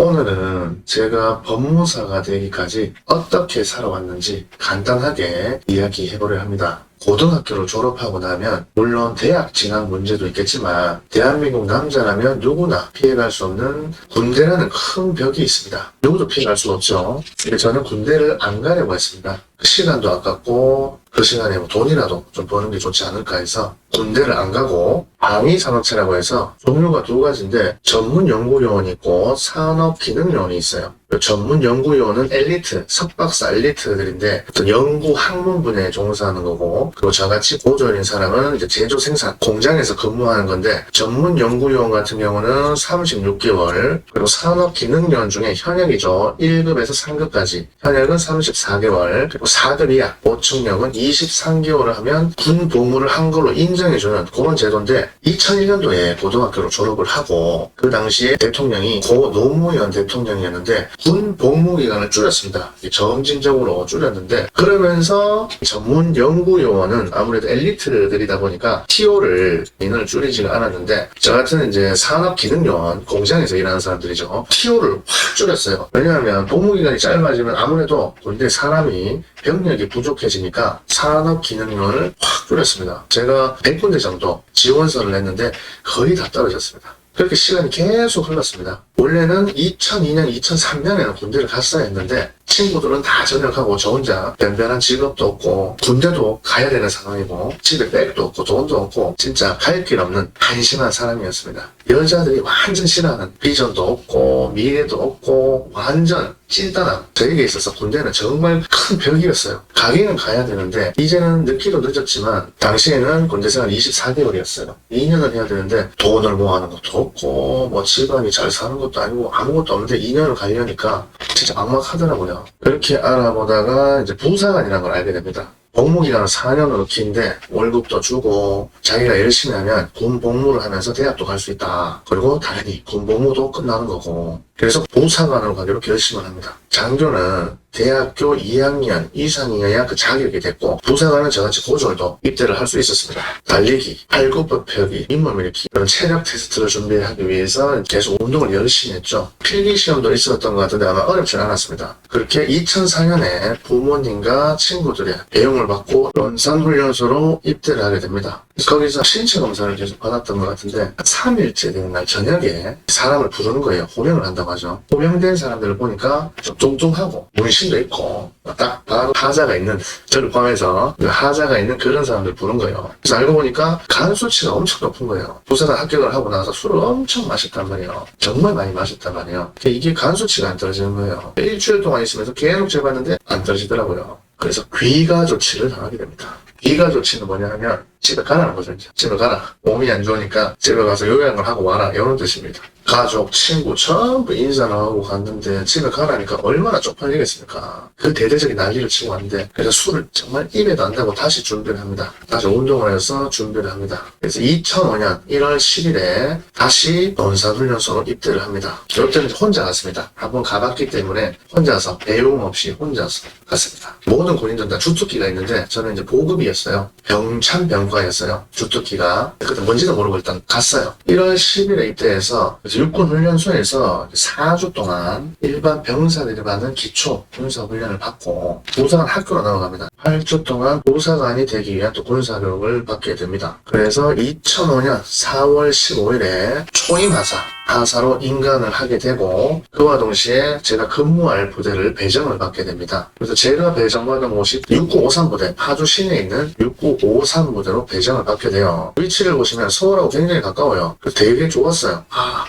오늘은 제가 법무사가 되기까지 어떻게 살아왔는지 간단하게 이야기해보려 합니다. 고등학교를 졸업하고 나면 물론 대학 진학 문제도 있겠지만 대한민국 남자라면 누구나 피해갈 수 없는 군대라는 큰 벽이 있습니다. 누구도 피해갈 수 없죠. 근데 저는 군대를 안 가려고 했습니다. 시간도 아깝고 그 시간에 뭐 돈이라도 좀 버는 게 좋지 않을까 해서 군대를 안 가고 방위산업체라고 해서 종류가 두 가지인데 전문연구요원이 있고 산업기능요원이 있어요. 전문연구요원은 엘리트, 석박사 엘리트들인데 어떤 연구 학문 분야에 종사하는 거고, 그리고 저같이 고졸인 사람은 이제 제조 생산 공장에서 근무하는 건데, 전문연구요원 같은 경우는 36개월, 그리고 산업기능요원 중에 현역이죠. 1급에서 3급까지 현역은 34개월, 그리고 4급 이하 보충역은 23개월을 하면 군 복무를 한 걸로 인정해주는 그런 제도인데, 2001년도에 고등학교로 졸업을 하고 그 당시에 대통령이 고 노무현 대통령이었는데 군 복무기간을 줄였습니다. 점진적으로 줄였는데, 그러면서 전문 연구요원은 아무래도 엘리트들이다 보니까 TO를 인원을 줄이지가 않았는데, 저 같은 이제 산업기능요원 공장에서 일하는 사람들이죠. TO를 확 줄였어요. 왜냐하면 복무기간이 짧아지면 아무래도 군대 사람이 병력이 부족해지니까 산업기능요원을 확 줄였습니다. 제가 100군데 정도 지원서를 냈는데 거의 다 떨어졌습니다. 그렇게 시간이 계속 흘렀습니다. 원래는 2002년, 2003년에는 군대를 갔어야 했는데 친구들은 다 전역하고 저 혼자 변변한 직업도 없고 군대도 가야 되는 상황이고 집에 백도 없고 돈도 없고 진짜 갈 길 없는 한심한 사람이었습니다. 여자들이 완전 싫어하는 비전도 없고 미래도 없고 완전 찐따남. 저에게 있어서 군대는 정말 큰 벽이었어요. 가기는 가야 되는데 이제는 늦기도 늦었지만 당시에는 군대 생활 24개월이었어요. 2년을 해야 되는데 돈을 모아는 것도 없고 뭐 집안이 잘 사는 것도 아니고 아무것도 없는데 2년을 가려니까 진짜 막막하더라고요. 그렇게 알아보다가 이제 부사관이라는 걸 알게 됩니다. 복무기간은 4년으로 긴데 월급도 주고 자기가 열심히 하면 군 복무를 하면서 대학도 갈 수 있다. 그리고 당연히 군 복무도 끝나는 거고. 그래서 부사관으로 가기로 결심을 합니다. 장교는 대학교 2학년 이상이어야 그 자격이 됐고, 부사관은 저같이 고졸도 입대를 할 수 있었습니다. 달리기, 팔굽혀 펴기, 잇몸 일으키기, 그런 체력 테스트를 준비하기 위해서 계속 운동을 열심히 했죠. 필기시험도 있었던 것 같은데 아마 어렵진 않았습니다. 그렇게 2004년에 부모님과 친구들의 배웅을 받고 연산훈련소로 입대를 하게 됩니다. 거기서 신체 검사를 계속 받았던 것 같은데 3일째 되는 날 저녁에 사람을 부르는 거예요. 호명을 한다고 하죠. 호명된 사람들을 보니까 좀 뚱뚱하고 문신도 있고 딱 바로 하자가 있는, 저를 포함해서 하자가 있는 그런 사람들 부른 거예요. 그래서 알고 보니까 간 수치가 엄청 높은 거예요. 부사관 합격을 하고 나서 술을 엄청 마셨단 말이에요. 정말 많이 마셨단 말이에요. 이게 간 수치가 안 떨어지는 거예요. 일주일 동안 있으면서 계속 재봤는데 안 떨어지더라고요. 그래서 귀가 조치를 당하게 됩니다. 귀가 조치는 뭐냐 하면 집에 가라는 거죠. 이제 집에 가라. 몸이 안 좋으니까 집에 가서 요양을 하고 와라, 이런 뜻입니다. 가족, 친구 전부 인사를 하고 갔는데 집에 가라니까 얼마나 쪽팔리겠습니까. 그 대대적인 난리를 치고 왔는데, 그래서 술을 정말 입에도 안 대고 다시 준비를 합니다. 다시 운동을 해서 준비를 합니다. 그래서 2005년 1월 10일에 다시 논사훈련소로 입대를 합니다. 이때는 혼자 갔습니다. 한번 가봤기 때문에 혼자서 배움 없이 혼자서 갔습니다. 모든 군인들은 다 주특기가 있는데 저는 이제 보급이었어요. 병참병과였어요. 주특기가. 그때 뭔지도 모르고 일단 갔어요. 1월 10일에 입대해서 육군훈련소에서 4주 동안 일반 병사들이 받는 기초 군사훈련을 받고 부사관 학교로 넘어갑니다. 8주 동안 부사관이 되기 위한 또 군사교육을 받게 됩니다. 그래서 2005년 4월 15일에 초임하사 하사로 인간을 하게 되고, 그와 동시에 제가 근무할 부대를 배정을 받게 됩니다. 그래서 제가 배정받은 곳이 6953부대, 파주 시내에 있는 6953부대로 배정을 받게 돼요. 위치를 보시면 서울하고 굉장히 가까워요. 그래서 되게 좋았어요.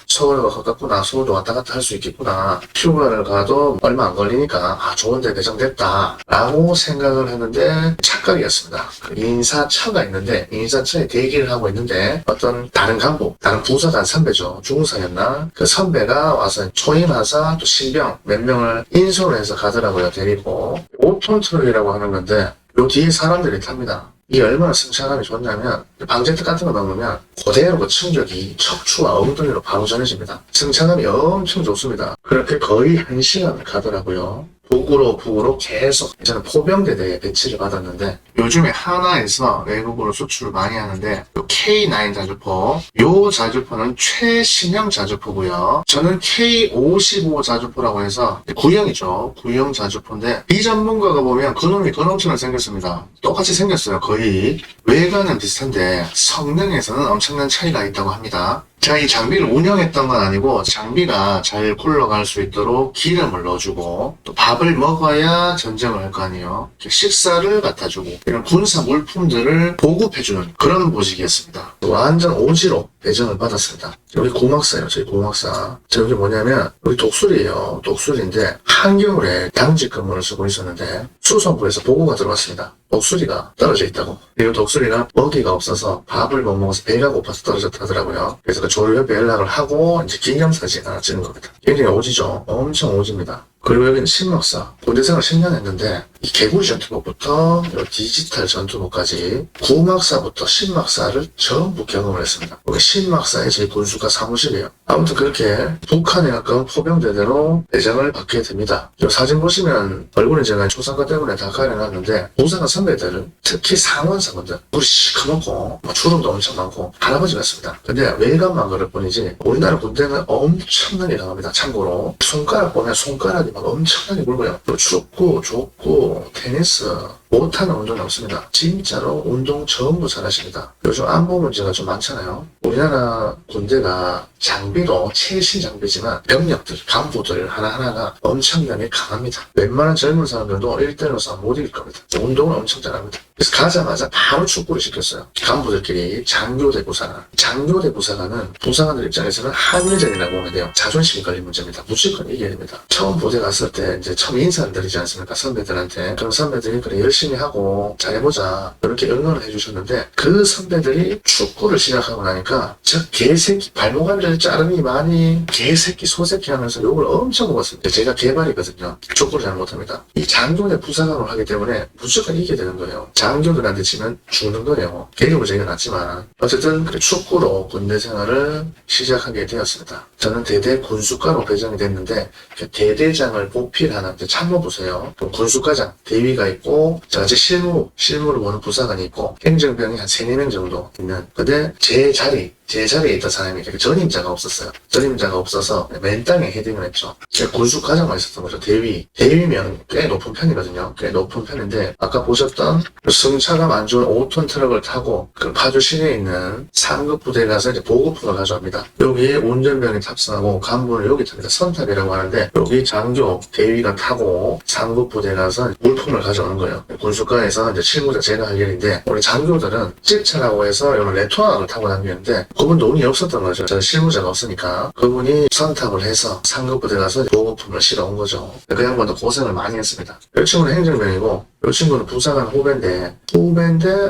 서울하고 가깝구나. 서울도 왔다 갔다 할 수 있겠구나. 휴가를 가도 얼마 안 걸리니까 좋은데 배정됐다 라고 생각을 했는데 착각이었습니다. 인사처가 있는데 인사처에 대기를 하고 있는데 어떤 다른 간부, 다른 부사관 선배죠. 중사였나? 그 선배가 와서 초임하사 또 신병 몇 명을 인솔을 해서 가더라고요. 데리고. 오톤트럭이라고 하는 건데 요 뒤에 사람들이 탑니다. 이게 얼마나 승차감이 좋냐면 방제턱 같은 거 넣으면 그대로 그 충격이 척추와 엉덩이로 바로 전해집니다. 승차감이 엄청 좋습니다. 그렇게 거의 1시간을 가더라고요. 북으로 계속 저는 포병대대에 배치를 받았는데 요즘에 하나에서 외국으로 수출을 많이 하는데 요 K9 자주포, 요 자주포는 최신형 자주포고요. 저는 K55 자주포라고 해서 구형이죠. 구형 자주포인데 비전문가가 보면 그놈이 그놈처럼 생겼습니다. 똑같이 생겼어요. 거의 외관은 비슷한데 성능에서는 엄청난 차이가 있다고 합니다. 제가 이 장비를 운영했던 건 아니고 장비가 잘 굴러갈 수 있도록 기름을 넣어주고 또 밥을 먹어야 전쟁을 할 거 아니에요. 식사를 갖다주고 이런 군사 물품들을 보급해주는 그런 보직이었습니다. 완전 오지로 배정을 받았습니다. 여기 고막사예요. 저희 고막사. 저기 뭐냐면 여기 독수리예요. 독수리인데 한겨울에 당직 근무를 쓰고 있었는데 수송부에서 보고가 들어왔습니다. 독수리가 떨어져 있다고. 그리고 독수리가 먹이가 없어서 밥을 못 먹어서 배가 고파서 떨어졌다더라고요. 그래서 그 조류협에 연락을 하고 이제 기념사진 하나 찍은 겁니다. 굉장히 오지죠. 엄청 오지입니다. 그리고 여기는 신막사. 군대생활 10년 했는데 이 개구리 전투복부터 디지털 전투복까지 구막사부터 신막사를 전부 경험을 했습니다. 여기 신막사의 제 군수가 사무실이에요. 아무튼 그렇게 북한에 가까운 포병대대로 배정을 받게 됩니다. 이 사진 보시면 얼굴은 제가 초상화 때문에 다 가려놨는데 부사관 선배들, 특히 상원사분들 물이 시커멓고 주름도 엄청 많고 할아버지 같습니다. 근데 외관만 그럴 뿐이지 우리나라 군대는 엄청나게 강합니다. 참고로 손가락 보면 손가락이 막 엄청나게 굵어요. 또 축구, 족구, 테니스 못하는 운동이 없습니다. 진짜로 운동 전부 잘하십니다. 요즘 안보 문제가 좀 많잖아요. 우리나라 군대가 장비도 최신 장비지만 병력들, 간부들 하나하나가 엄청나게 강합니다. 웬만한 젊은 사람들도 1대1로 싸움 못 이길 겁니다. 운동을 엄청 잘합니다. 그래서 가자마자 바로 축구를 시켰어요. 간부들끼리 장교대 부사관. 장교대 부사관은 부사관들 입장에서는 한일전이라고 보면 돼요. 자존심이 걸린 문제입니다. 무조건 이겨야 됩니다. 처음 부대 갔을 때 이제 처음 인사를 드리지 않습니까? 선배들한테. 그럼 선배들이 그래 열심히 하고 잘해보자 이렇게 응원을 해주셨는데 그 선배들이 축구를 시작하고 나니까 저 개새끼 발목알을 자르니 많이 개새끼 소새끼 하면서 욕을 엄청 먹었습니다. 제가 개발이거든요. 축구를 잘 못합니다. 이 장교대 부사관을 하기 때문에 무조건 이겨야 되는 거예요. 장교들한테 치면 죽는 거예요. 개인적으로 제가 낫지만 어쨌든 그래 축구로 군대 생활을 시작하게 되었습니다. 저는 대대 군수과로 배정이 됐는데 대대장을 보필하는 참모부서예요. 군수과장 대위가 있고 저같이 실무를 보는 부사관이 있고 행정병이 한 3-4명 정도 있는. 근데 제 자리에 있던 사람이 전임자가 없었어요. 전임자가 없어서 맨 땅에 헤딩을 했죠. 군수과장만 있었던 거죠. 대위면 꽤 높은 편이거든요. 꽤 높은 편인데 아까 보셨던 승차감 안 좋은 5톤 트럭을 타고 그 파주 시내에 있는 상급 부대에 가서 이제 보급품을 가져옵니다. 여기에 운전병이 탑승하고 간부는 여기 탑니다. 선탑이라고 하는데 여기 장교 대위가 타고 상급 부대에 가서 물품을 가져오는 거예요. 군수과에서 이제 실무자 제가 할 일인데 우리 장교들은 집차라고 해서 이런 레토나를 타고 다니는데 그분도 운이 없었던 거죠. 저는 실무자가 없으니까 그분이 선탑을 해서 상급부대 가서 보급품을 실어온 거죠. 그 양반도 고생을 많이 했습니다. 이 친구는 행정병이고 이 친구는 부사관 후배인데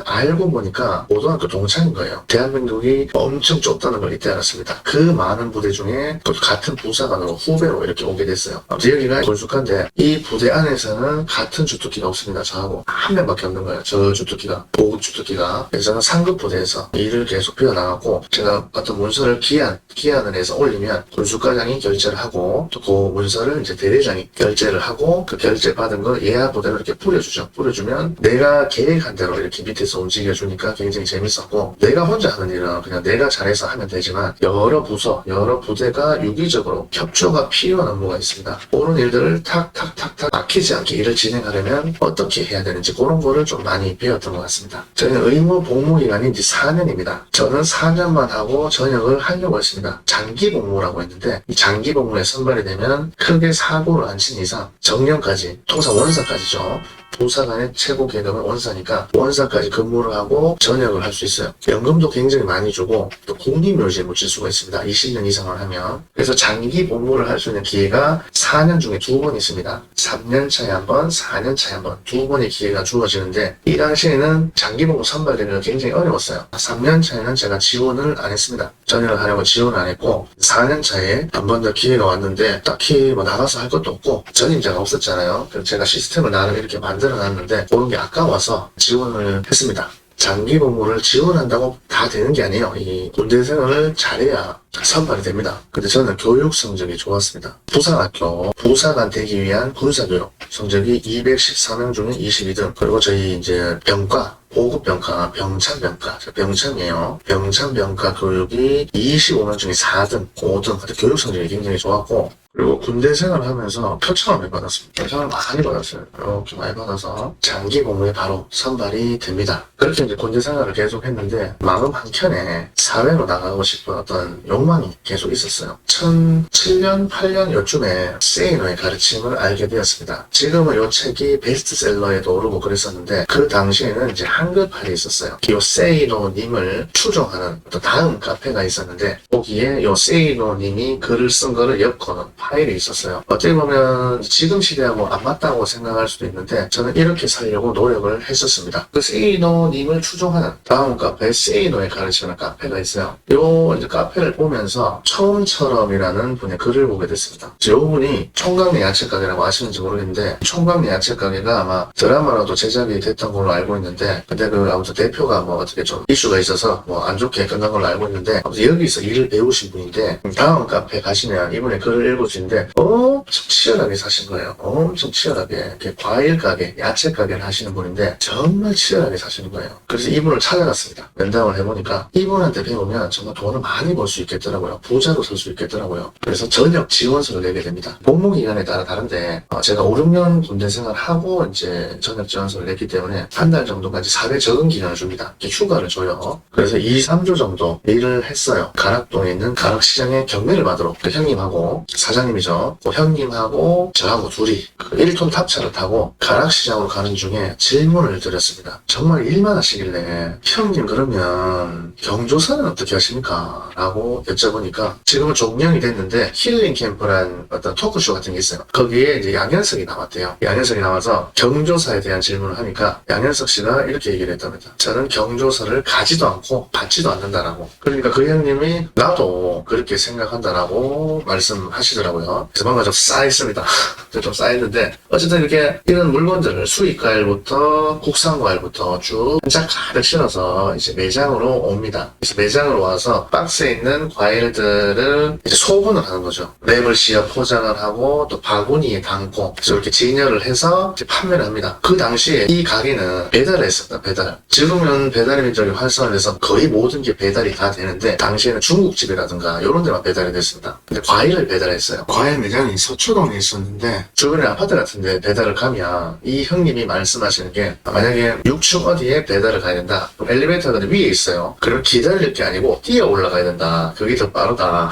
알고 보니까 고등학교 동창인 거예요. 대한민국이 엄청 좁다는 걸 이때 알았습니다. 그 많은 부대 중에 또 같은 부사관으로 후배로 이렇게 오게 됐어요. 아무튼 여기가 군수과인데 이 부대 안에서는 같은 주특기가 없습니다. 저하고 한 명밖에 없는 거예요. 저 주특기가, 보급 주특기가. 그래서 저는 상급 부대에서 일을 계속 비워나가고 제가 어떤 문서를 기한을 해서 올리면 군수과장이 결제를 하고 또 그 문서를 이제 대대장이 결제를 하고 그 결제 받은 걸 예하 부대로 이렇게 뿌려주죠. 뿌려주면 내가 계획한 대로 이렇게 밑에서 움직여주니까 굉장히 재밌었고 내가 혼자 하는 일은 그냥 내가 잘해서 하면 되지만 여러 부서, 여러 부대가 유기적으로 협조가 필요한 업무가 있습니다. 그런 일들을 탁탁탁탁 막히지 않게 일을 진행하려면 어떻게 해야 되는지 그런 거를 좀 많이 배웠던 것 같습니다. 저희는 의무 복무 기간이 이제 4년입니다. 저는 4년만 하고 전역을 하려고 했습니다. 장기 복무라고 했는데 이 장기 복무에 선발이 되면 크게 사고를 안 친 이상 정년까지, 통상 원사까지죠. 부사관의 최고 계급은 원사니까 원사까지 근무를 하고 전역을 할 수 있어요. 연금도 굉장히 많이 주고 또 국립묘지에 묻힐 수가 있습니다. 20년 이상을 하면. 그래서 장기 복무를 할 수 있는 기회가 4년 중에 2번 있습니다. 3년 차에 한 번, 4년 차에 한 번, 2번의 기회가 주어지는데 이 당시에는 장기 복무 선발되기가 굉장히 어려웠어요. 3년 차에는 제가 지원을 안 했습니다. 전역을 하려고 지원을 안 했고 4년 차에 한 번 더 기회가 왔는데 딱히 뭐 나가서 할 것도 없고 전임자가 없었잖아요. 그래서 제가 시스템을 나름 이렇게 만들어놨는데 그런 게 아까워서 지원을 했습니다. 장기 복무를 지원한다고 다 되는 게 아니에요. 이 군대 생활을 잘해야 선발이 됩니다. 근데 저는 교육 성적이 좋았습니다. 부산학교 부사관 되기 위한 군사교육 성적이 214명 중에 22등. 그리고 저희 이제 병과 보급병과 병참병과 병참이에요. 병참병과 교육이 25명 중에 4등 5등. 교육 성적이 굉장히 좋았고, 그리고 군대 생활을 하면서 표창을 많이 받았습니다. 표창을 많이 받았어요. 이렇게 많이 받아서 장기 복무에 바로 선발이 됩니다. 그렇게 이제 군대 생활을 계속 했는데 마음 한켠에 사회로 나가고 싶은 어떤 욕망이 계속 있었어요. 2007년, 8년 요쯤에 세이노의 가르침을 알게 되었습니다. 지금은 이 책이 베스트셀러에도 오르고 그랬었는데, 그 당시에는 이제 한글판이 있었어요. 이 세이노님을 추종하는 어떤 다음 카페가 있었는데, 거기에 이 세이노님이 글을 쓴 거를 엮어놓은 파일이 있었어요. 어떻게 보면 지금 시대하고 안 맞다고 생각할 수도 있는데, 저는 이렇게 살려고 노력을 했었습니다. 그 세이노님을 추종하는 다음 카페 세이노의 가르치는 카페가 있어요. 요 이제 카페를 보면서 처음처럼이라는 분의 글을 보게 됐습니다. 이 분이 총각내 야채가게라고 아시는지 모르겠는데, 총각내 야채가게가 아마 드라마로도 제작이 됐던 걸로 알고 있는데, 근데 그 아무튼 대표가 뭐 어떻게 좀 이슈가 있어서 뭐 안 좋게 끝난 걸로 알고 있는데, 아무튼 여기서 일을 배우신 분인데, 다음 카페 가시면 이분의 글을 읽으시는데 엄청 치열하게 사신 거예요. 엄청 치열하게. 이렇게 과일 가게, 야채 가게를 하시는 분인데 정말 치열하게 사시는 거예요. 그래서 이분을 찾아갔습니다. 면담을 해보니까 이분한테 배우면 정말 돈을 많이 벌 수 있겠더라고요. 부자로 설 수 있겠더라고요. 그래서 전역 지원서를 내게 됩니다. 복무 기간에 따라 다른데 제가 5, 6년 군대 생활하고 이제 전역 지원서를 냈기 때문에 한 달 정도까지 사회 적응 기간을 줍니다. 휴가를 줘요. 그래서 2, 3주 정도 일을 했어요. 가락동에 있는 가락시장에 경매를 받으러 그 형님하고 사장님이죠. 그 형님하고 저하고 둘이 1톤 탑차를 타고 가락시장으로 가는 중에 질문을 드렸습니다. 정말 일만 하시길래 형님 그러면 경조사는 어떻게 하십니까? 라고 여쭤보니까 지금은 종영이 됐는데 힐링 캠프란 어떤 토크쇼 같은 게 있어요. 거기에 이제 양현석이 나왔대요. 양현석이 나와서 경조사에 대한 질문을 하니까 양현석 씨가 이렇게 얘기를 했답니다. 저는 경조사를 가지도 않고 받지도 않는다라고. 그러니까 그 형님이 나도 그렇게 생각한다라고 말씀하시더라고요. 그래서 뭔가 좀 쌓였습니다. 좀 쌓였는데 어쨌든 이렇게 이런 물건들을 수입 과일부터 국산 과일부터 쭉 한 짝 가득 실어서 이제 매장으로 옵니다. 그래서 매장으로 와서 박스에 있는 과일들을 이제 소분을 하는 거죠. 랩을 씌어 포장을 하고 또 바구니에 담고 그래서 이렇게 진열을 해서 이제 판매를 합니다. 그 당시에 이 가게는 배달을 했었다. 배달. 지금은 배달의 민족이 활성화돼서 거의 모든 게 배달이 다 되는데 당시에는 중국집이라든가 이런 데만 배달이 됐습니다. 근데 과일을 배달했어요. 과일 매장이 서초동에 있었는데 주변에 아파트 같은 데 배달을 가면 이 형님이 말씀하시는 게 만약에 6층 어디에 배달을 가야 된다. 그럼 엘리베이터가 위에 있어요. 그러면 기다릴 게 아니고 뛰어 올라가야 된다. 그게 더 빠르다.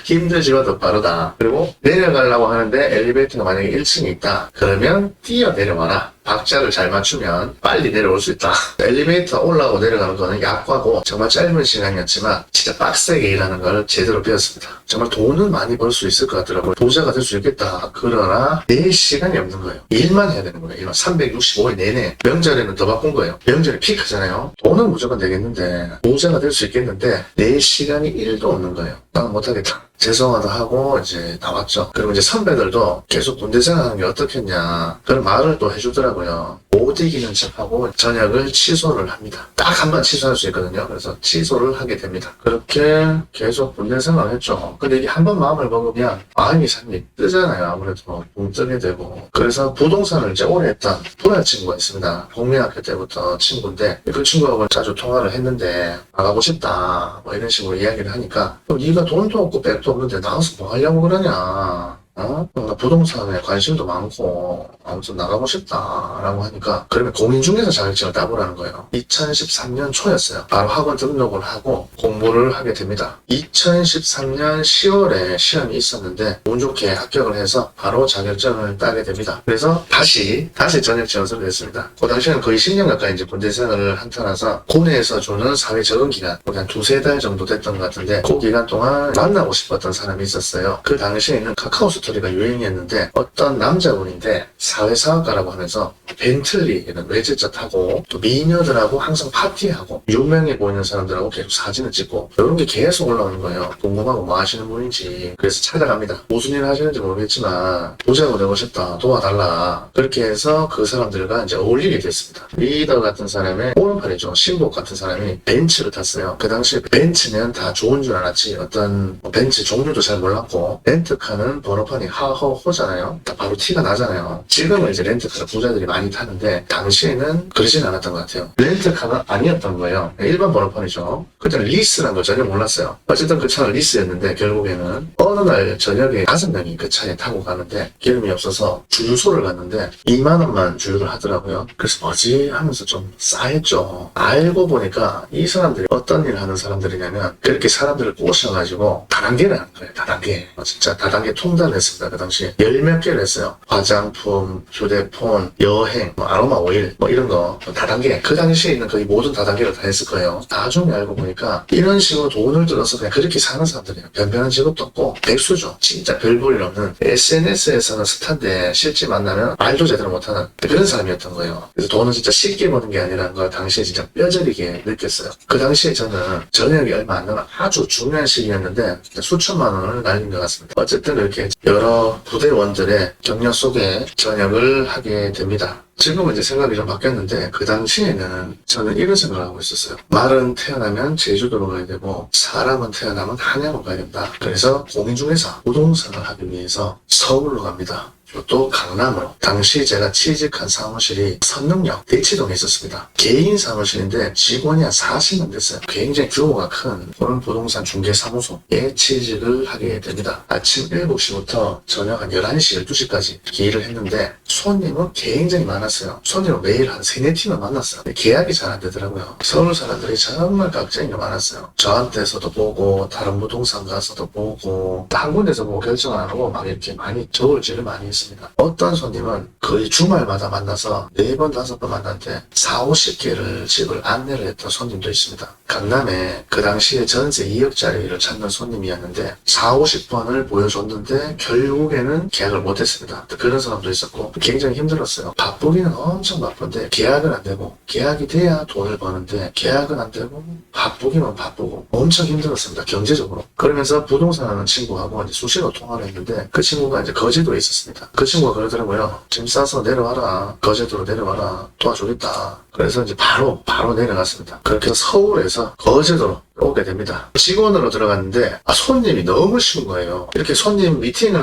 힘들지만 더 빠르다. 그리고 내려가려고 하는데 엘리베이터가 만약에 1층에 있다. 그러면 뛰어 내려와라. 박자를 잘 맞추면 빨리 내려올 수 있다. 엘리베이터 올라가고 내려가는 거는 약과고 정말 짧은 시간이었지만 진짜 빡세게 일하는 걸 제대로 배웠습니다. 정말 돈을 많이 벌 수 있을 것 같더라고요. 부자가 될 수 있겠다. 그러나 내 시간이 없는 거예요. 일만 해야 되는 거예요. 일만 365일 내내. 명절에는 더 바쁜 거예요. 명절에 픽하잖아요. 돈은 무조건 되겠는데 부자가 될 수 있겠는데 내 시간이 1도 없는 거예요. 나는 못하겠다. 죄송하다 하고 이제 나왔죠. 그리고 이제 선배들도 계속 군대 생활하는 게 어떻겠냐 그런 말을 또 해주더라고요. 못 이기는 척하고 전역을 취소를 합니다. 딱 한 번 취소할 수 있거든요. 그래서 취소를 하게 됩니다. 그렇게 계속 군대 생활을 했죠. 근데 이게 한 번 마음을 먹으면 마음이 삶이 뜨잖아요. 아무래도 붕 뜨게 되고. 그래서 부동산을 이제 오래 했던 또래 친구가 있습니다. 국민학교 때부터 친구인데 그 친구하고 자주 통화를 했는데 나가고 싶다 뭐 이런 식으로 이야기를 하니까 네가 돈도 없고 백도 없는데 나가서 뭐 하려고 그러냐. 나 부동산에 관심도 많고 아무튼 나가고 싶다라고 하니까 그러면 공인중개사 자격증을 따보라는 거예요. 2013년 초였어요. 바로 학원 등록을 하고 공부를 하게 됩니다. 2013년 10월에 시험이 있었는데 운 좋게 합격을 해서 바로 자격증을 따게 됩니다. 그래서 다시 전역 지원서를 냈습니다. 그 당시에는 거의 10년 가까이 이제 군대 생활을 한 터라서 군에서 주는 사회 적응 기간 한 2-3달 정도 됐던 것 같은데 그 기간 동안 만나고 싶었던 사람이 있었어요. 그 당시에는 카카오스토 스토리가 유행이었는데 어떤 남자분인데 사회사업가라고 하면서 벤틀리 이런 외제차 타고 또 미녀들하고 항상 파티하고 유명해 보이는 사람들하고 계속 사진을 찍고 이런 게 계속 올라오는 거예요. 궁금하고 뭐 하시는 분인지. 그래서 찾아갑니다. 무슨 일 하시는지 모르겠지만 도자고 되고 싶다, 도와달라. 그렇게 해서 그 사람들과 이제 어울리게 됐습니다. 리더 같은 사람의 오른팔이죠. 신복 같은 사람이 벤츠를 탔어요. 그 당시에 벤츠면 다 좋은 줄 알았지 어떤 벤츠 종류도 잘 몰랐고 렌트카는 번호판이 하허호잖아요. 바로 티가 나잖아요. 지금은 이제 렌트카를 부자들이 많이 타는데 당시에는 그러진 않았던 것 같아요. 렌트카가 아니었던 거예요. 일반 번호판이죠. 그때는 리스라는 걸 전혀 몰랐어요. 어쨌든 그 차는 리스였는데 결국에는 어느 날 저녁에 5명이 그 차에 타고 가는데 기름이 없어서 주유소를 갔는데 2만 원만 주유를 하더라고요. 그래서 뭐지 하면서 좀 싸했죠. 알고 보니까 이 사람들이 어떤 일을 하는 사람들이냐면 그렇게 사람들을 꼬셔가지고 다단계를 하는 거예요. 다단계. 진짜 다단계 통달을 했습니다. 그 당시에 10몇 개를 했어요. 화장품, 휴대폰, 여행, 아로마 오일 이런 거 다단계. 그 당시에 있는 거의 모든 다단계를 다 했을 거예요. 나중에 알고 보니까 이런 식으로 돈을 들어서 그냥 그렇게 사는 사람들이에요. 변변한 직업도 없고 백수죠. 진짜 별 볼 일 없는 SNS에서는 스타인데 실제 만나면 말도 제대로 못하는 그런 사람이었던 거예요. 그래서 돈은 진짜 쉽게 버는 게 아니라는 걸 당시에 진짜 뼈저리게 느꼈어요. 그 당시에 저는 저녁이 얼마 안 남은 아주 중요한 시기였는데 수천만 원을 날린 것 같습니다. 어쨌든 이렇게 여러 부대원들의 격려 속에 전역을 하게 됩니다. 지금은 이제 생각이 좀 바뀌었는데 그 당시에는 저는 이런 생각을 하고 있었어요. 말은 태어나면 제주도로 가야 되고 사람은 태어나면 한양으로 가야 된다. 그래서 공인중개사 부동산을 하기 위해서 서울로 갑니다. 또 강남으로. 당시 제가 취직한 사무실이 선릉역 대치동에 있었습니다. 개인 사무실인데 직원이 한 40명 됐어요. 굉장히 규모가 큰 그런 부동산 중개사무소에 취직을 하게 됩니다. 아침 7시부터 저녁 한 11시, 12시까지 일을 했는데 손님은 굉장히 많았어요. 손님은 매일 한 3, 4팀을 만났어요. 계약이 잘 안 되더라고요. 서울 사람들이 정말 각쟁이가 많았어요. 저한테서도 보고 다른 부동산 가서도 보고 한 군데서 보고 결정 안 하고 막 이렇게 많이 저울질을 많이 했어요. 어떤 손님은 거의 주말마다 만나서 4번, 5번 만났는데 4, 50개를 집을 안내를 했던 손님도 있습니다. 강남에 그 당시에 전세 2억짜리를 찾는 손님이었는데 4, 50번을 보여줬는데 결국에는 계약을 못했습니다. 그런 사람도 있었고 굉장히 힘들었어요. 바쁘기는 엄청 바쁜데 계약은 안 되고 계약이 돼야 돈을 버는데 계약은 안 되고 바쁘기만 바쁘고 엄청 힘들었습니다. 경제적으로. 그러면서 부동산하는 친구하고 이제 수시로 통화를 했는데 그 친구가 이제 거제도에 있었습니다. 그 친구가 그러더라고요. 짐 싸서 내려와라. 거제도로 내려와라. 도와주겠다. 그래서 이제 바로 내려갔습니다. 그렇게 해서 서울에서 거제도로 오게 됩니다. 직원으로 들어갔는데 손님이 너무 쉬운 거예요. 이렇게 손님 미팅을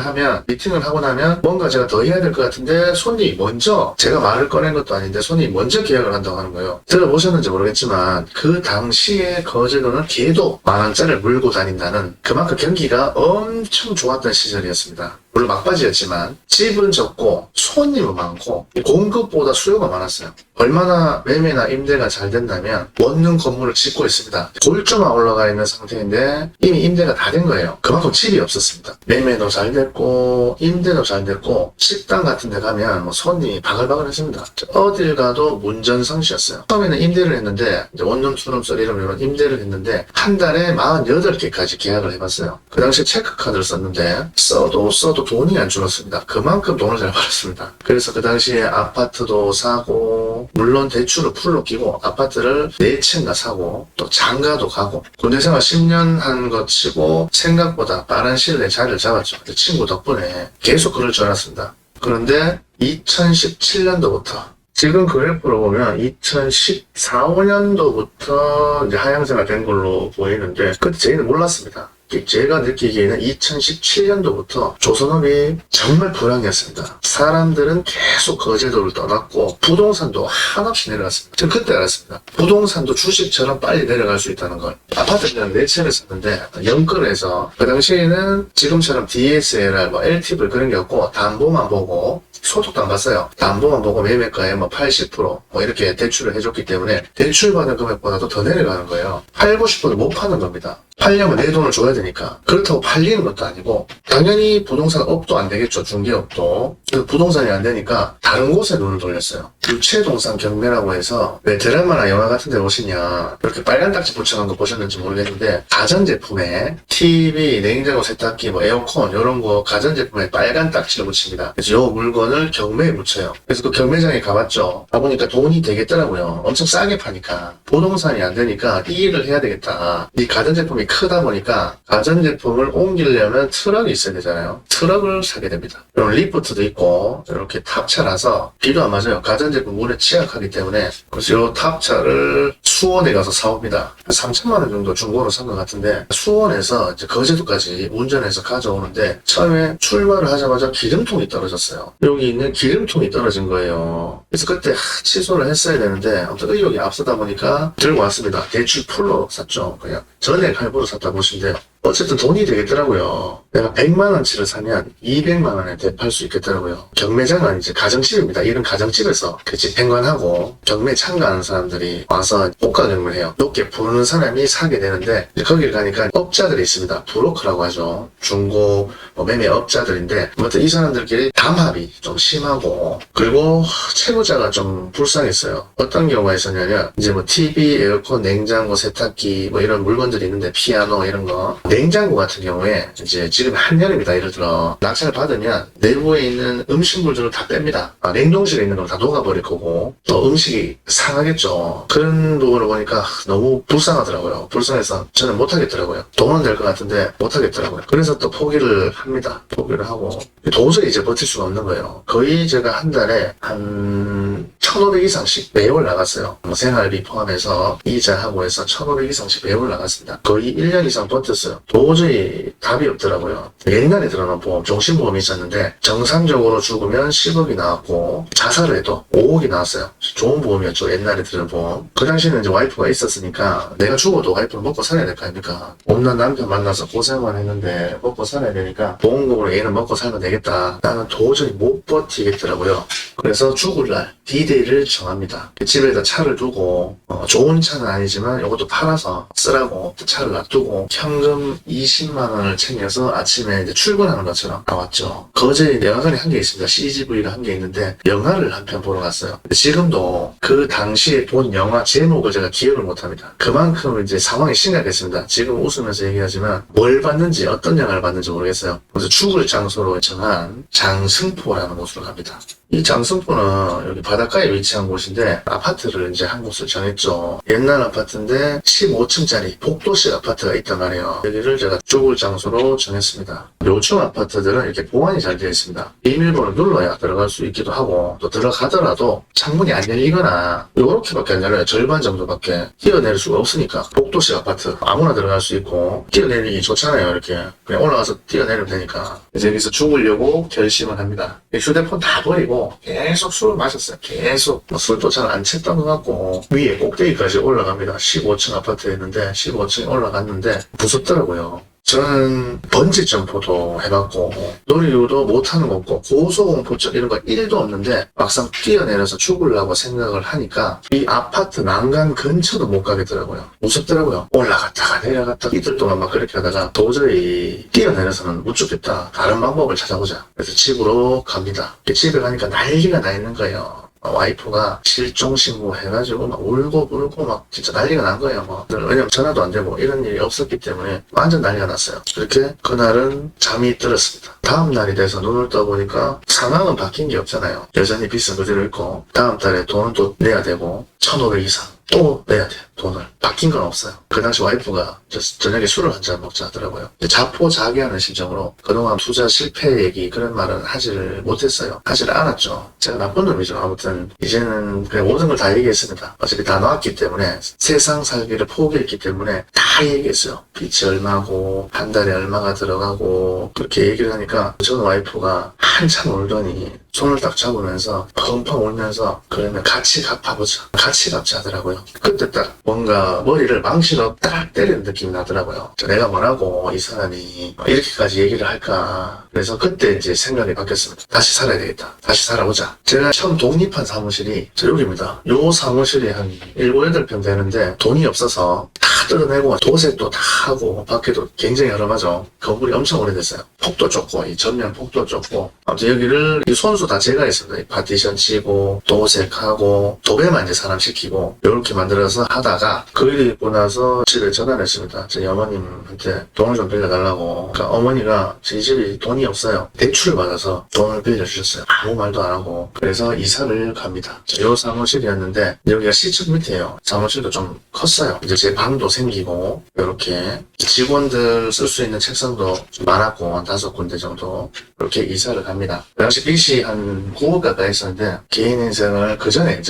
하고 나면 뭔가 제가 더 해야 될 것 같은데 손님이 먼저 제가 말을 꺼낸 것도 아닌데 손님이 먼저 계약을 한다고 하는 거예요. 들어보셨는지 모르겠지만 그 당시에 거제도는 개도 10,000원짜리를 물고 다닌다는 그만큼 경기가 엄청 좋았던 시절이었습니다. 물론 막바지였지만 집은 적고 손님은 많고 공급보다 수요가 많았어요. 얼마나 매매나 임대가 잘 된다면 원룸 건물을 짓고 있습니다. 골조만 올라가 있는 상태인데 이미 임대가 다 된 거예요. 그만큼 집이 없었습니다. 매매도 잘 됐고 임대도 잘 됐고 식당 같은 데 가면 뭐 손님이 바글바글 했습니다. 어딜 가도 문전성시였어요. 처음에는 임대를 했는데 이제 원룸, 투룸, 쓰리룸 이런 임대를 했는데 한 달에 48개까지 계약을 해봤어요. 그 당시에 체크카드를 썼는데 써도 돈이 안 줄었습니다. 그만큼 돈을 잘 벌었습니다. 그래서 그 당시에 아파트도 사고 물론 대출을 풀로 끼고 아파트를 4채인가 사고 또 장가도 가고 군대 생활 10년 한 것 치고 생각보다 빠른 시일 내에 자리를 잡았죠. 친구 덕분에 계속 그럴 줄 알았습니다. 그런데 2017년도부터 지금 그래프로 보면 2014, 5년도부터 이제 하향세가 된 걸로 보이는데 그때 저희는 몰랐습니다. 제가 느끼기에는 2017년도부터 조선업이 정말 불황이었습니다. 사람들은 계속 거제도를 떠났고 부동산도 한없이 내려갔습니다. 저는 그때 알았습니다. 부동산도 주식처럼 빨리 내려갈 수 있다는 걸. 아파트는 4채를 샀는데 연끌해서 그 당시에는 지금처럼 DSLR, LTV 그런 게 없고 담보만 보고 소득도 안 봤어요. 담보만 보고 매매가에 80% 이렇게 대출을 해줬기 때문에 대출받은 금액보다도 더 내려가는 거예요. 팔고 싶어도 못 파는 겁니다. 팔려면 내 돈을 줘야 되니까. 그렇다고 팔리는 것도 아니고 당연히 부동산 업도 안 되겠죠. 중개업도. 부동산이 안 되니까 다른 곳에 눈을 돌렸어요. 유채동산 경매라고 해서 왜 드라마나 영화 같은 데 보시면 이렇게 빨간 딱지 붙여놓은 거 보셨는지 모르겠는데 가전제품에 TV, 냉장고, 세탁기, 뭐 에어컨 이런 거 가전제품에 빨간 딱지를 붙입니다. 그래서 요 물건을 경매에 붙여요. 그래서 그 경매장에 가봤죠. 가보니까 돈이 되겠더라고요. 엄청 싸게 파니까. 부동산이 안 되니까 이 일을 해야 되겠다. 이 가전제품이 크다 보니까 가전제품을 옮기려면 트럭이 있어야 되잖아요. 트럭을 사게 됩니다. 그럼 리프트도 있고 이렇게 탑차라서 비도 안 맞아요. 가전제품 물에 취약하기 때문에. 그래서 이 탑차를 수원에 가서 사옵니다. 3천만 원 정도 중고로 산 것 같은데 수원에서 이제 거제도까지 운전해서 가져오는데 처음에 출발을 하자마자 기름통이 떨어졌어요. 여기 있는 기름통이 떨어진 거예요. 그래서 그때 취소를 했어야 되는데 아무튼 의욕이 앞서다 보니까 들고 왔습니다. 대출 풀로 샀죠. 그냥 전액 할부로 샀다 보시면 돼요. 어쨌든 돈이 되겠더라고요. 내가 100만원치를 사면 200만원에 대팔 수 있겠더라고요. 경매장은 이제 가정집입니다. 이런 가정집에서 그 집행관하고 경매 참가하는 사람들이 와서 호가 경매를 해요. 높게 부르는 사람이 사게 되는데 거기를 가니까 업자들이 있습니다. 브로커라고 하죠. 중고 매매 업자들인데 아무튼 이 사람들끼리 담합이 좀 심하고 그리고 채무자가 좀 불쌍했어요. 어떤 경우가 있었냐면 이제 뭐 TV, 에어컨, 냉장고, 세탁기 뭐 이런 물건들이 있는데 피아노 이런 거 냉장고 같은 경우에 이제 지금 한여름이다 예를 들어 낙찰을 받으면 내부에 있는 음식물들을 다 뺍니다. 냉동실에 있는 걸 다 녹아버릴 거고 또 음식이 상하겠죠. 그런 부분을 보니까 너무 불쌍하더라고요. 불쌍해서 저는 못하겠더라고요. 돈은 될 것 같은데 못하겠더라고요. 그래서 또 포기를 합니다. 포기를 하고 도저히 이제 버틸 수가 없는 거예요. 거의 제가 한 달에 한 1,500 이상씩 매월 나갔어요. 뭐 생활비 포함해서 이자하고 해서 1,500 이상씩 매월 나갔습니다. 거의 1년 이상 버텼어요. 도저히 답이 없더라고요. 옛날에 들어놓은 보험, 종신보험이 있었는데 정상적으로 죽으면 10억이 나왔고 자살을 해도 5억이 나왔어요. 좋은 보험이었죠. 옛날에 들은 보험. 그 당시에는 이제 와이프가 있었으니까 내가 죽어도 와이프는 먹고 살아야 될 거 아닙니까? 없는 남편 만나서 고생만 했는데 먹고 살아야 되니까 보험금으로 얘는 먹고 살면 되겠다. 나는 도저히 못 버티겠더라고요. 그래서 죽을 날 D-Day를 정합니다. 집에다 차를 두고 좋은 차는 아니지만 이것도 팔아서 쓰라고 차를 놔두고 현금 20만 원을 챙겨서 아침에 이제 출근하는 것처럼 나왔죠. 거제에 영화관이 한 개 있습니다. CGV가 한 개 있는데 영화를 한 편 보러 갔어요. 지금도 그 당시에 본 영화 제목을 제가 기억을 못합니다. 그만큼 이제 상황이 심각했습니다. 지금 웃으면서 얘기하지만 뭘 봤는지 어떤 영화를 봤는지 모르겠어요. 그래서 죽을 장소로 정한 장승포라는 곳으로 갑니다. 이 장승포는 여기 바닷가에 위치한 곳인데 아파트를 이제 한 곳을 정했죠. 옛날 아파트인데 15층짜리 복도식 아파트가 있단 말이에요. 여기를 제가 죽을 장소로 정했습니다. 요즘 아파트들은 이렇게 보안이 잘 되어 있습니다. 비밀번호 눌러야 들어갈 수 있기도 하고 또 들어가더라도 창문이 안 열리거나 요렇게밖에 안 열려요. 절반 정도밖에 뛰어내릴 수가 없으니까. 복도식 아파트 아무나 들어갈 수 있고 뛰어내리기 좋잖아요. 이렇게 그냥 올라가서 뛰어내리면 되니까. 이제 여기서 죽으려고 결심을 합니다. 휴대폰 다 버리고 계속 술을 마셨어요. 계속 술도 잘 안 챘던 것 같고 위에 꼭대기까지 올라갑니다. 15층 아파트였는데 15층에 올라갔는데 무섭더라고요. 저는 번지 점프도 해봤고 놀이기구도 못하는 거 없고 고소공포증 이런 거 1도 없는데 막상 뛰어내려서 죽으려고 생각을 하니까 이 아파트 난간 근처도 못 가겠더라고요. 무섭더라고요. 올라갔다가 내려갔다가 이틀 동안 막 그렇게 하다가 도저히 뛰어내려서는 못 죽겠다. 다른 방법을 찾아보자. 그래서 집으로 갑니다. 집에 가니까 난리가 나 있는 거예요. 와이프가 실종 신고해가지고 막 울고 불고 막 진짜 난리가 난 거예요. 뭐. 왜냐면 전화도 안 되고 이런 일이 없었기 때문에 완전 난리가 났어요. 그렇게 그날은 잠이 들었습니다. 다음 날이 돼서 눈을 떠보니까 상황은 바뀐 게 없잖아요. 여전히 비싼 그대로 있고 다음 달에 돈은 또 내야 되고 1,500 이상 또 내야 돼요. 돈을. 바뀐 건 없어요. 그 당시 와이프가 저녁에 술을 한잔 먹자 하더라고요. 자포자기하는 심정으로 그동안 투자 실패 얘기 그런 말은 하지를 못했어요. 하지를 않았죠. 제가 나쁜 놈이죠. 아무튼 이제는 그냥 모든 걸 다 얘기했습니다. 어차피 다 나왔기 때문에 세상 살기를 포기했기 때문에 다 얘기했어요. 빚이 얼마고 한 달에 얼마가 들어가고 그렇게 얘기를 하니까 전 와이프가 한참 울더니 손을 딱 잡으면서 펑펑 울면서 그러면 같이 갚아보자. 같이 갚자 하더라고요. 그때 딱 뭔가 머리를 망치로 딱 때리는 느낌이 나더라고요. 내가 뭐라고 이 사람이 이렇게까지 얘기를 할까. 그래서 그때 이제 생각이 바뀌었습니다. 다시 살아야 되겠다. 다시 살아보자. 제가 처음 독립한 사무실이 여기입니다. 요 사무실이 한 7, 8평 되는데 돈이 없어서 다 뜯어내고 도색도 다 하고 밖에도 굉장히 여름하죠. 건물이 엄청 오래됐어요. 폭도 좁고 이 전면 폭도 좁고 아무튼 여기를 이 손수 다 제가 했습니다. 이 파티션 치고 도색하고 도배만 이제 사람 시키고 이렇게 만들어서 하다가 그 일이 있고 나서 집에 전화를 했습니다. 저희 어머님한테 돈을 좀 빌려달라고. 그러니까 어머니가 저희 집이 돈이 없어요. 대출을 받아서 돈을 빌려주셨어요. 아무 말도 안 하고. 그래서 이사를 갑니다. 요 사무실이었는데 여기가 시청 밑이에요. 사무실도 좀 컸어요. 이제 제 방도 생기고 이렇게 직원들 쓸 수 있는 책상도 좀 많았고 한 5군데 정도 이렇게 이사를 갑니다. 그 당시 빚이 한 9억 가까이 있었는데 개인인생을 그 전에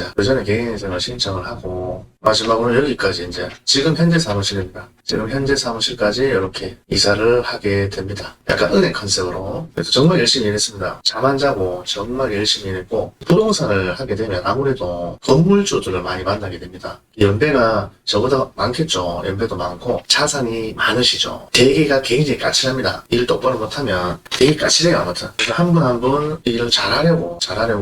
개인인생을 신청을 하고 마지막으로 여기까지 이제 지금 현재 사무실입니다. 지금 현재 사무실까지 이렇게 이사를 하게 됩니다. 약간 은행 컨셉으로. 그래서 정말 열심히 일했습니다. 잠 안 자고 정말 열심히 일했고 부동산을 하게 되면 아무래도 건물주들을 많이 만나게 됩니다. 연배가 저보다 많겠죠. 연배도 많고 자산이 많으시죠. 대개가 굉장히 까칠합니다. 일 똑바로 못하면 되게 까칠해요. 아무튼 그래서 한 분 한 분 일을 잘하려고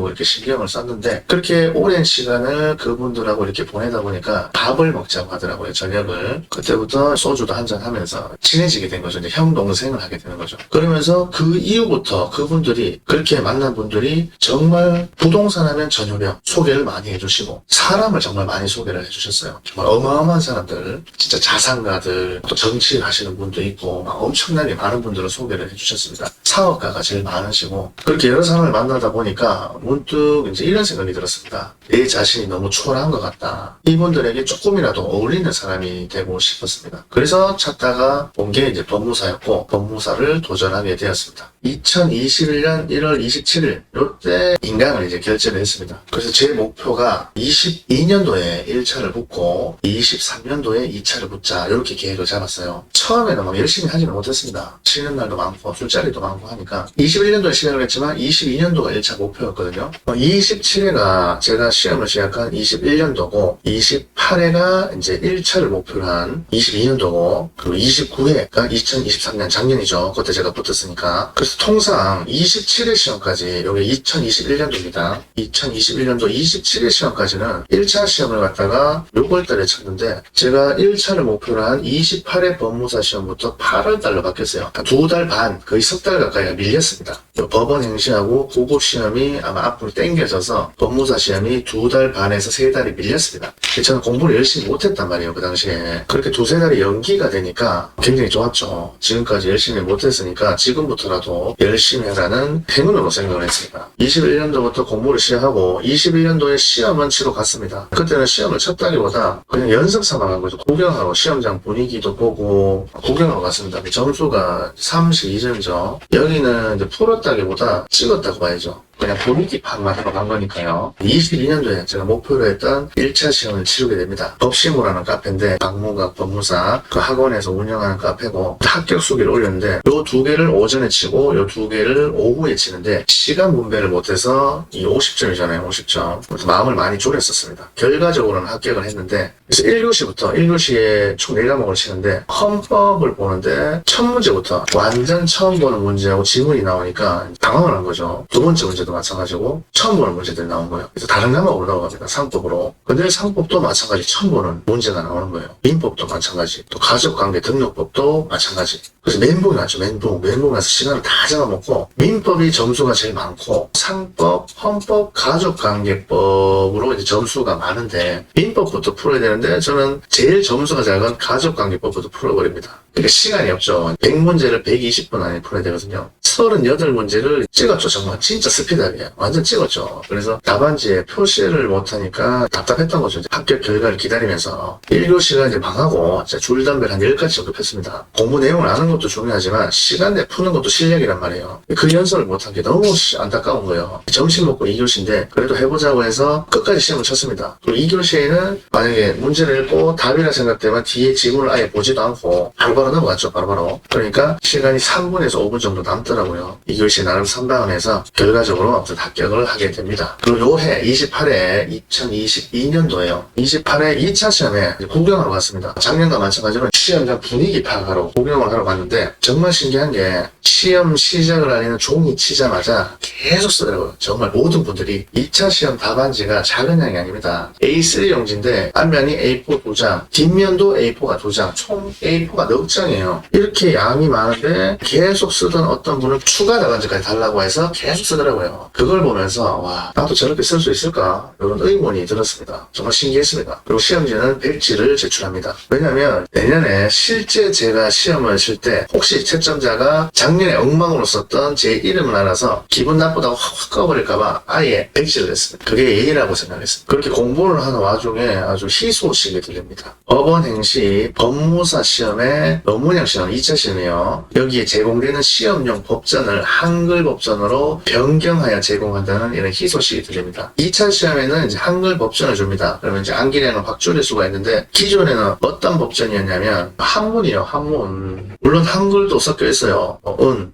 이렇게 신경을 썼는데 그렇게 오랜 시간을 그분들하고 이렇게 보내다 보니까 밥을 먹자고 하더라고요. 저녁을. 그때부터 소주도 한잔 하면서 친해지게 된 거죠. 이제 형 동생을 하게 되는 거죠. 그러면서 그 이후부터 그분들이 그렇게 만난 분들이 정말 부동산 하면 전효령 소개를 많이 해주시고 사람을 정말 많이 소개를 해주셨어요. 정말 어마어마한 사람들, 진짜 자산가들, 또 정치를 하시는 분도 있고 막 엄청나게 많은 분들을 소개를 해주셨습니다. 사업가가 제일 많으시고 그렇게 여러 사람을 만나다 보니까 문득 이제 이런 생각이 들었습니다. 내 자신이 너무 초라한 것 같다. 이분들에게 조금이라도 어울리는 사람이 되고 싶었습니다. 그래서 찾다가 본 게 이제 법무사였고 법무사를 도전하게 되었습니다. 2021년 1월 27일 이때 인강을 이제 결제를 했습니다. 그래서 제 목표가 22년도에 1차를 붙고 23년도에 2차를 붙자 이렇게 계획을 잡았어요. 처음에는 막 열심히 하지는 못했습니다. 쉬는 날도 많고 술자리도 많고 하니까 21년도에 시작을 했지만 22년도가 1차 목표였거든요. 27회가 제가 시험을 시작한 21년도고 28회가 이제 1차를 목표로 한 22년도고 그리고 29회가 2023년 작년이죠. 그때 제가 붙었으니까. 그래서 통상 27회 시험까지 여기 2021년도입니다. 2021년도 27회 시험까지는 1차 시험을 갖다가 6월달에 쳤는데 제가 1차를 목표로 한 28회 법무사 시험부터 8월달로 바뀌었어요. 2달 반, 거의 석 달 가까이가 밀렸습니다. 법원 행시하고 고급 시험이 아마 앞으로 당겨져서 법무사 시험이 2달 반에서 3달이 밀렸습니다. 저는 공부를 열심히 못했단 말이에요. 그 당시에. 그렇게 2-3달이 연기가 되니까 굉장히 좋았죠. 지금까지 열심히 못했으니까 지금부터라도 열심히 하라는 행운으로 생각을 했습니다. 21년도부터 공부를 시작하고 21년도에 시험은 치러 갔습니다. 그때는 시험을 쳤다기보다 그냥 연습 삼아 간 거죠. 구경하러 시험장 분위기도 보고 구경하러 갔습니다. 점수가 32점이죠. 여기는 이제 풀었다기보다 찍었다고 봐야죠. 그냥 분위기 파악만 하러 간 거니까요. 22년도에 제가 목표로 했던 1차 시험을 치르게 됩니다. 법시무라는 카페인데 박무각 법무사 그 학원에서 운영하는 카페고 합격 수기를 올렸는데 요 2개를 오전에 치고 요 2개를 오후에 치는데 시간 분배를 못해서 이 50점이잖아요. 50점. 그래서 마음을 많이 졸였었습니다. 결과적으로는 합격을 했는데 그래서 1교시에 총 4과목을 치는데 헌법을 보는데 첫 문제부터 완전 처음 보는 문제하고 지문이 나오니까 당황을 한 거죠. 두 번째 문제도 마찬가지고 처음 보는 문제들이 나온 거예요. 그래서 다른 과목으로 넘어갑니다. 상법으로. 근데 상법도 마찬가지 처음 보는 문제가 나오는 거예요. 민법도 마찬가지. 또 가족관계 등록법도 마찬가지. 그래서 멘붕이 났죠. 멘붕 나서 시간을 다 잡아먹고 민법이 점수가 제일 많고 상법, 헌법, 가족관계법으로 이제 점수가 많은데 민법부터 풀어야 되는데 저는 제일 점수가 작은 가족관계법부터 풀어버립니다. 그러니까 시간이 없죠. 100문제를 120분 안에 풀어야 되거든요. 38문제를 찍었죠. 정말 진짜 스피드하게 완전 찍었죠. 그래서 답안지에 표시를 못하니까 답답했던 거죠. 이제 합격 결과를 기다리면서 1교시가 이제 망하고 줄담배를 한 10가지 정도 폈습니다. 공부 내용을 아는 것도 중요하지만 시간 내 푸는 것도 실력이란 말이에요. 그 연습을 못한 게 너무 안타까운 거예요. 점심 먹고 2교시인데 그래도 해보자고 해서 끝까지 시험을 쳤습니다. 그리고 2교시에는 만약에 문제를 읽고 답이라 생각되면 뒤에 지문을 아예 보지도 않고 바로바로 넘어갔죠. 바로바로. 그러니까 시간이 3분에서 5분 정도 남더라고요. 하더라고요. 이교시 나름 선방을 해서 결과적으로 합격을 하게 됩니다. 그리고 요해 28회 2022년도에요. 28회 2차 시험에 구경하러 갔습니다. 작년과 마찬가지로 시험장 분위기 파악하러 구경을 하러 갔는데 정말 신기한 게 시험 시작을 알리는 종이 치자마자 계속 쓰더라고요. 정말 모든 분들이 2차 시험 답안지가 작은 양이 아닙니다. A3 용지인데 앞면이 A4 2장, 뒷면도 A4가 2장, 총 A4가 넉 장이에요. 이렇게 양이 많은데 계속 쓰던 어떤 분은 추가 답안지까지 달라고 해서 계속 쓰더라고요. 그걸 보면서 와, 나도 저렇게 쓸 수 있을까? 이런 의문이 들었습니다. 정말 신기했습니다. 그리고 시험지는 백지를 제출합니다. 왜냐하면 내년에 실제 제가 시험을 칠 때 혹시 채점자가 작년에 엉망으로 썼던 제 이름을 알아서 기분 나쁘다고 확 꺼버릴까봐 아예 백지를 냈습니다. 그게 예의라고 생각했습니다. 그렇게 공부를 하는 와중에 아주 희소식이 들립니다. 법원행시 법무사 시험의 논문형 시험 2차 시험이요. 여기에 제공되는 시험용 법전을 한글 법전으로 변경하여 제공한다는 이런 희소식이 들립니다. 2차 시험에는 이제 한글 법전을 줍니다. 그러면 이제 암기량을 확 줄일 수가 있는데 기존에는 어떤 법전이었냐면 한문이요. 한문. 물론 한글도 섞여 있어요.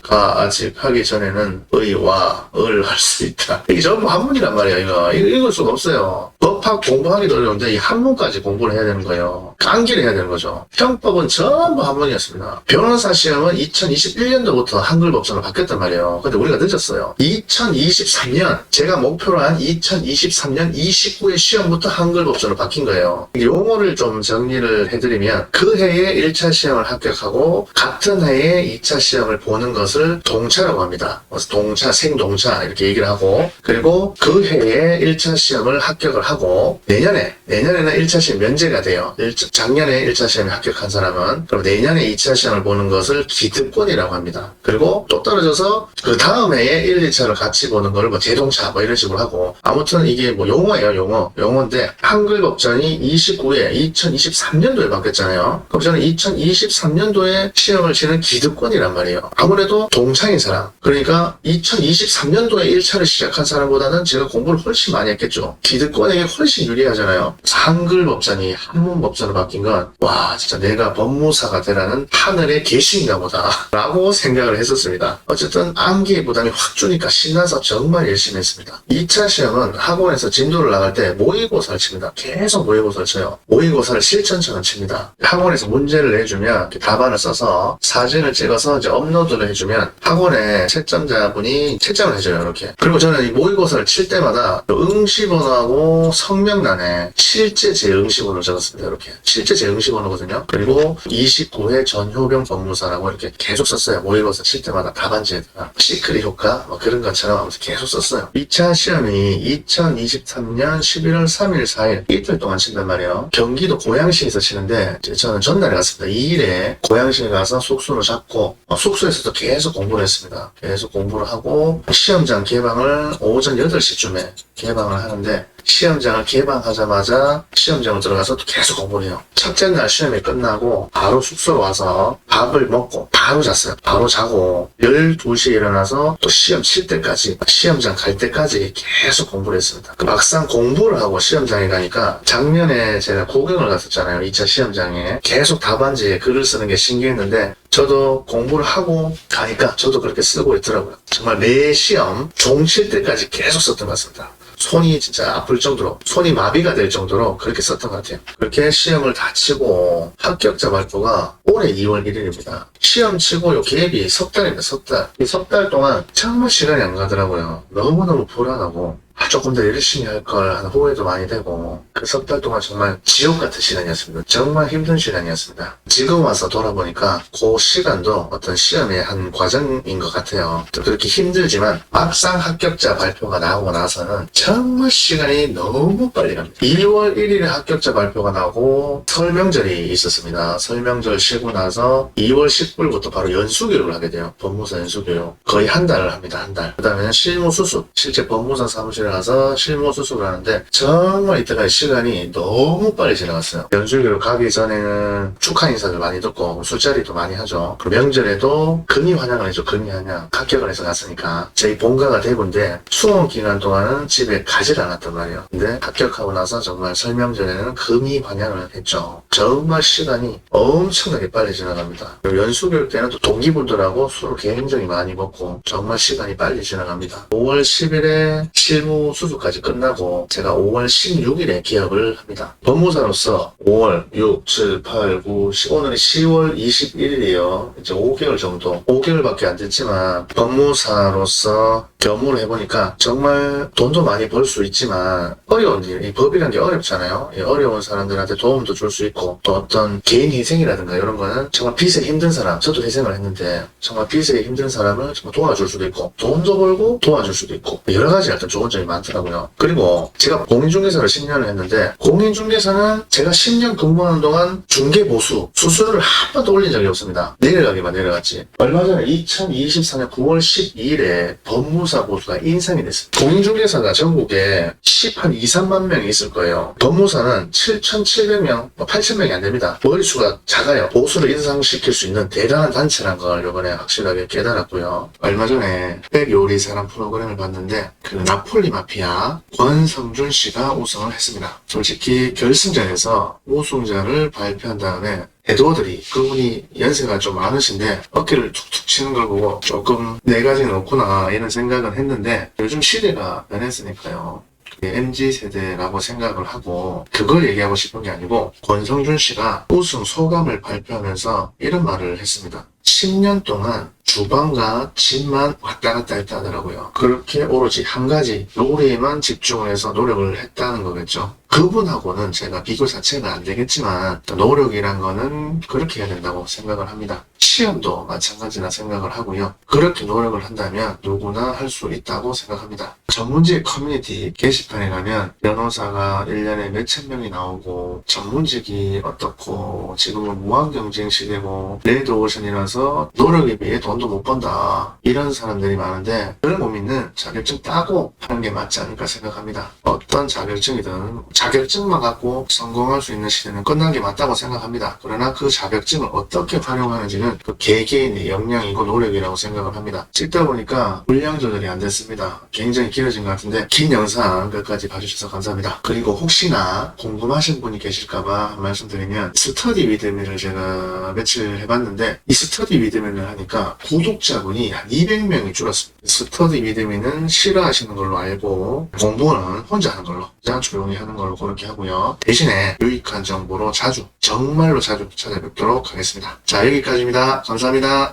가 아직 하기 전에는 의와 을 할 수 있다. 이게 전부 한문이란 말이에요. 이거 읽을 수가 없어요. 법학 공부하기도 어려운데 이 한문까지 공부를 해야 되는 거예요. 암기를 해야 되는 거죠. 형법은 전부 한문이었습니다. 변호사 시험은 2021년도부터 한글 법전으로 바뀌었단 말이에요. 근데 우리가 늦었어요. 2023년 제가 목표로 한 2023년 29회 시험부터 한글 법전으로 바뀐 거예요. 용어를 좀 정리를 해드리면 그 해에 1차 시험을 합격하고 같은 해에 2차 시험을 보는 것을 동차라고 합니다. 그래서 동차, 생동차 이렇게 얘기를 하고 그리고 그 해에 1차 시험을 합격을 하고 내년에는 1차 시험 면제가 돼요. 작년에 1차 시험에 합격한 사람은 그럼 내년에 2차 시험을 보는 것을 기득권이라고 합니다. 그리고 또 떨어져서 그 다음 해에 1, 2차를 같이 보는 걸 뭐 대동차 뭐 이런 식으로 하고 아무튼 이게 뭐 용어예요. 용어인데 한글 법전이 29회 2023년도에 바뀌었잖아요. 그럼 저는 2023년도에 시험을 치는 기득권이란 말이에요. 아무래도 동창인 사람 그러니까 2023년도에 1차를 시작한 사람보다는 제가 공부를 훨씬 많이 했겠죠. 기득권에게 훨씬 유리하잖아요. 한글 법전이 한문 법전으로 바뀐 건 와 진짜 내가 법무사가 되라는 하늘의 계시인가 보다 라고 생각을 했었습니다. 어쨌든 암기의 부담이 확 주니까 신나서 정말 열심히 했습니다. 2차 시험은 학원에서 진도를 나갈 때 모의고사를 칩니다. 계속 모의고사를 쳐요. 모의고사를 실전처럼 칩니다. 학원에서 문제를 내주면 답안을 써서 사진을 찍어서 이제 업로드를 해주면 학원에 채점자분이 채점을 해줘요. 이렇게. 그리고 저는 이 모의고사를 칠 때마다 응시번호하고 성명란에 실제 제 응시번호를 적었습니다. 이렇게. 실제 제 응시번호거든요. 그리고 29회 전효병 법무사라고 이렇게 계속 썼어요. 모의고사 칠 때마다 답안지에다가 시크릿 효과 뭐 그런 것처럼 아무튼 계속 썼어요. 2차 시험이 2023년 11월 3일 4일 이틀 동안 친단 말이에요. 경기도 고양시에서 치는데 저는 전날에 갔습니다. 2일에 고양시에 가서 숙소를 잡고 숙소에서도 계속 공부를 했습니다. 계속 공부를 하고 시험장 개방을 오전 8시쯤에 개방을 하는데 시험장을 개방하자마자 시험장을 들어가서 또 계속 공부를 해요. 첫째 날 시험이 끝나고 바로 숙소로 와서 밥을 먹고 바로 잤어요. 바로 자고 12시에 일어나서 또 시험 칠 때까지 시험장 갈 때까지 계속 공부를 했습니다. 막상 공부를 하고 시험장에 가니까 작년에 제가 구경을 갔었잖아요. 2차 시험장에 계속 답안지에 글을 쓰는 게 신기했는데 저도 공부를 하고 가니까 저도 그렇게 쓰고 있더라고요. 정말 매 시험 종 칠 때까지 계속 썼던 것 같습니다. 손이 진짜 아플 정도로 손이 마비가 될 정도로 그렇게 썼던 것 같아요. 그렇게 시험을 다 치고 합격자 발표가 올해 2월 1일입니다. 시험 치고 요 갭이 석 달입니다. 석 달. 이 석 달 동안 정말 시간이 안 가더라고요. 너무너무 불안하고 조금 더 열심히 할 걸 하는 후회도 많이 되고 그 석 달 동안 정말 지옥 같은 시간이었습니다. 정말 힘든 시간이었습니다. 지금 와서 돌아보니까 그 시간도 어떤 시험의 한 과정인 것 같아요. 그렇게 힘들지만 막상 합격자 발표가 나오고 나서는 정말 시간이 너무 빨리 갑니다. 2월 1일에 합격자 발표가 나오고 설명절이 있었습니다. 설명절 쉬고 나서 2월 10일부터 바로 연수교육을 하게 돼요. 법무사 연수교육. 거의 한 달을 합니다. 한 달. 그 다음에는 실무 수습. 실제 법무사 사무실 병실에 가서 실무 수술을 하는데 정말 이때까지 시간이 너무 빨리 지나갔어요. 연수교육 가기 전에는 축하 인사들 많이 듣고 술자리도 많이 하죠. 그 명절에도 근위 환영을 해줘. 근위 환영. 합격을 해서 갔으니까. 제 본가가 대구인데 수험 기간 동안은 집에 가질 않았단 말이에요. 근데 합격하고 나서 정말 설명절에는 근위 환영을 했죠. 정말 시간이 엄청나게 빨리 지나갑니다. 연수교육 때는 또 동기분들하고 술을 굉장히 많이 먹고 정말 시간이 빨리 지나갑니다. 5월 10일에 실무 수술까지 끝나고 제가 5월 16일에 개업을 합니다. 법무사로서 5월 6, 7, 8, 9, 10, 오늘이 10월 21일이에요. 이제 5개월 정도, 5개월밖에 안 됐지만 법무사로서 겸업을 해보니까 정말 돈도 많이 벌 수 있지만 어려운 일, 이 법이라는 게 어렵잖아요. 이 어려운 사람들한테 도움도 줄 수 있고 또 어떤 개인 희생이라든가 이런 거는 정말 빚에 힘든 사람, 저도 희생을 했는데 정말 빚에 힘든 사람을 정말 도와줄 수도 있고 돈도 벌고 도와줄 수도 있고 여러 가지 어떤 좋은 점이 많더라고요. 그리고 제가 공인중개사를 10년을 했는데 공인중개사는 제가 10년 근무하는 동안 중개보수 수수료를 한 번도 올린 적이 없습니다. 내려가기만 내려갔지. 얼마 전에 2024년 9월 12일에 법무사 보수가 인상이 됐어요. 공인중개사가 전국에 10한 2, 3만 명이 있을 거예요. 법무사는 7,700명, 8,000명이 안 됩니다. 머릿수가 작아요. 보수를 인상시킬 수 있는 대단한 단체라는 걸 이번에 확실하게 깨달았고요. 얼마 전에 흑백요리사랑 프로그램을 봤는데 그 나폴리 마피아 권성준 씨가 우승을 했습니다. 솔직히 결승전에서 우승자를 발표한 다음에 에드워드리 그분이 연세가 좀 많으신데 어깨를 툭툭 치는 걸 보고 조금 내 가지는 없구나 이런 생각은 했는데 요즘 시대가 변했으니까요. MZ세대라고 생각을 하고 그걸 얘기하고 싶은 게 아니고 권성준 씨가 우승 소감을 발표하면서 이런 말을 했습니다. 10년 동안 주방과 집만 왔다 갔다 했다 하더라고요. 그렇게 오로지 한 가지 요리에만 집중을 해서 노력을 했다는 거겠죠. 그분하고는 제가 비교 자체가 안 되겠지만 노력이란 거는 그렇게 해야 된다고 생각을 합니다. 시험도 마찬가지나 생각을 하고요. 그렇게 노력을 한다면 누구나 할 수 있다고 생각합니다. 전문직 커뮤니티 게시판에 가면 변호사가 1년에 몇천 명이 나오고 전문직이 어떻고 지금은 무한경쟁 시대고 레드오션이라서 노력에 비해 돈도 못 번다 이런 사람들이 많은데 그걸 못 믿는 자격증 따고 하는 게 맞지 않을까 생각합니다. 어떤 자격증이든 자격증만 갖고 성공할 수 있는 시대는 끝난 게 맞다고 생각합니다. 그러나 그 자격증을 어떻게 활용하는지는 그 개개인의 역량이고 노력이라고 생각을 합니다. 찍다 보니까 분량 조절이 안 됐습니다. 굉장히 길어진 것 같은데 긴 영상 끝까지 봐주셔서 감사합니다. 그리고 혹시나 궁금하신 분이 계실까봐 말씀드리면 스터디 위드미를 제가 며칠 해봤는데 이 스터디 위드미를 하니까 구독자분이 한 200명이 줄었습니다. 스터디 위드미는 싫어하시는 걸로 알고 공부는 혼자 하는 걸로 그냥 조용히 하는 걸로 그렇게 하고요. 대신에 유익한 정보로 자주 정말로 자주 찾아뵙도록 하겠습니다. 자 여기까지입니다. 감사합니다.